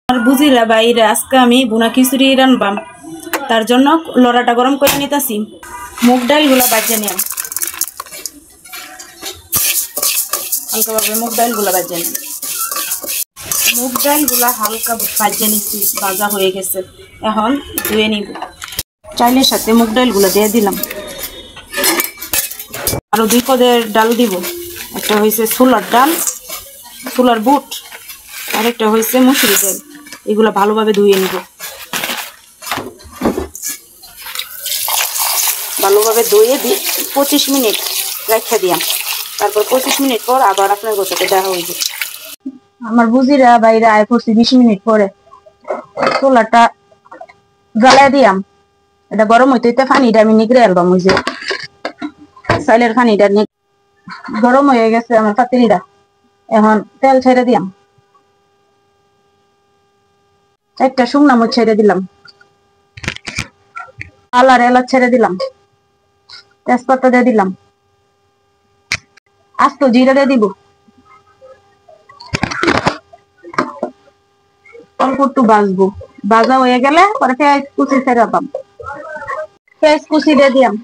আর বুঝিরা বাইরে আজকে আমি বুনা খিচুড়ি রানবাম, তার জন্য লড়াটা গরম করে নিতেছি। মুগ ডালগুলা বাজিয়ে নিলাম, হালকাভাবে মুগ ডালগুলা বাজিয়ে নিলাম। মুগ ডালগুলা হালকা বাজিয়ে নিচ্ছি, ভাজা হয়ে গেছে। এখন ধুয়ে নিব। চাইলের সাথে মুগ ডালগুলা দিয়ে দিলাম। আরো 2 পদের ডাল দিব। একটা হয়েছে ছোলার ডাল, ছোলার বুট, আর একটা হয়েছে মুসুরি ডাল। এগুলো ভালোভাবে ধুয়ে নিব। ভালোভাবে ধুয়ে 25 মিনিট রেখে দিলাম। তারপর 25 মিনিট পর আবার আপনার গোছাতে দেওয়া হয়েছে। আমার বুঝিরা বাইরে আয় করছি 20 মিনিট পরে। ছোলাটা জ্বালায় দিলাম। এটা গরম হইতে হইতে পানিটা আমি নিগড়ে আলবাম। ওই যে চাইলের পানিটা গরম হয়ে গেছে আমার পাতিলটা। এখন তেল ছেড়ে দিলাম। একটা শুকনা মরিচ ছেড়ে দিলাম, আর এলাচ ছেড়ে দিলাম, তেজপাতা দিয়ে দিলাম, আস্ত জিরা দিয়ে দিব। অল্প একটু ভাজবো, ভাজা হয়ে গেলে পরে পেঁয়াজ কুচি ছেড়ে দিলাম। পেঁয়াজ কুচি দিয়ে দিলাম,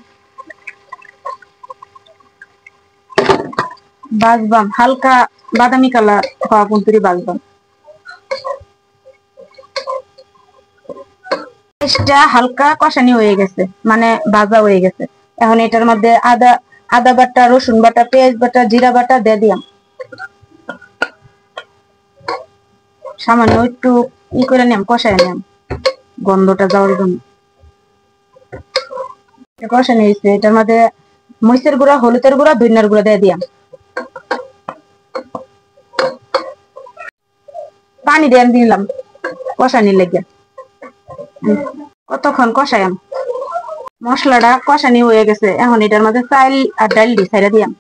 ভাজবাম হালকা বাদামি কালার হওয়া পর্যন্ত ভাজবাম। পেঁয়াজটা হালকা কষানি হয়ে গেছে, মানে ভাজা হয়ে গেছে। এখন এটার মধ্যে আদা বাটা, রসুন বাটা, পেঁয়াজ বাটা, জিরা বাটা দিয়ে দিলাম। সামান্য একটু করে নিলাম, কষায় নিলাম গন্ধটা যাওয়ার জন্য। কষানো হয়েছে, এটার মধ্যে মরিচের গুঁড়া, হলুদের গুঁড়া, ধনিয়ার গুঁড়া দিয়ে দিলাম। পানি দিয়ে দিলাম কষানি লেগে। কতক্ষণ কষায়াম, মশলাটা কষানি হয়ে গেছে। এখন এটার মধ্যে চাল আর ডাল দিয়ে ছেড়ে দিলাম।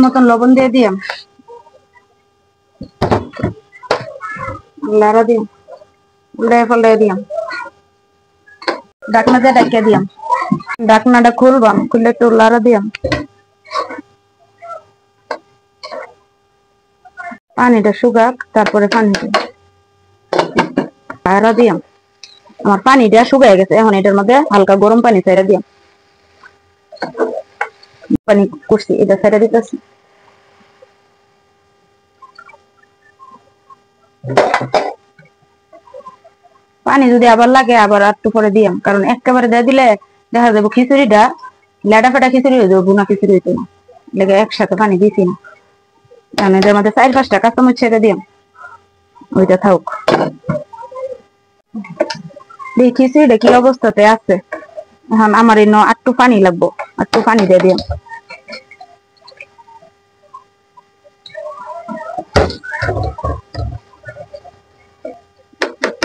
মতন লবণ দিয়ে দিলাম, লাড়া দিলাম, উল্টায় পাল্টায় দিলাম। ঢাকনা দিয়ে ঢাকিয়ে দিলাম। ঢাকনাটা খুলবাম, খুলে একটু লাড়া দিলাম। পানিটা শুকাক, তারপরে পানি লাড়া দিলাম। আমার পানিটা শুকায় গেছে। এখন এটার মধ্যে হালকা গরম পানি ছেড়ে দিলাম। পানি করছি, এটা ছেড়ে দিতেছি। পানি যদি আবার লাগে আবার একটু পরে দিয়াম, কারণ একেবারে দিয়ে দিলে দেখা যাবো খিচুড়িটা লেডা ফেটা খিচুড়ি হয়ে যাবে, বুনা খিচুড়ি হইতো না। লেগে একসাথে পানি দিছি না। কারণ এটার মধ্যে 4-5টা কাঁচামরিচ ছেড়ে দিয়াম, ওইটা থাক। এই খিচুড়িটা কি অবস্থাতে আছে। এখন আমার এই একটু পানি লাগবো, একটু পানি দিয়ে দিয়াম।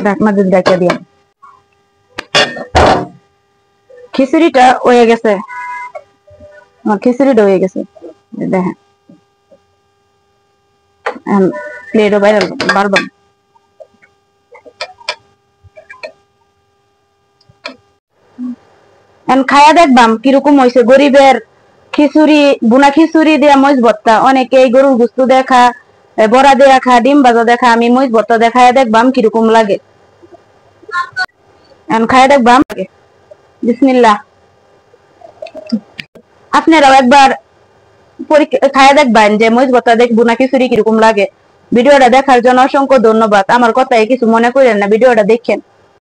ঢাকনা দিয়ে ঢেকে দিলাম। খিচুড়িটা হয়ে গেছে, আমার খিচুড়িটা হয়ে গেছে দেখেন। প্লেটও বাইরে বাড়বাম। খায়া দেখবাম কিরকম হয়েছে। গরিবের খিচুড়ি, বুনা খিচুড়ি দিয়া মরিচ ভর্তা। অনেকে এই গরুর গোস্ত দেখা, বড়া দিয়া খা, ডিম ভাজা দেখা, আমি মরিচ ভর্তা দেখায় দেখবাম কিরকম লাগে। খায়া দেখবাম। বিসমিল্লাহ। আপনারাও একবার খায়া দেখবেন যে মরিচ ভর্তা দেখ বুনা খিচুড়ি কিরকম লাগে। ভিডিওটা দেখার জন্য অসংখ্য ধন্যবাদ। আমার কথায় কিছু মনে করেন না, ভিডিওটা দেখেন।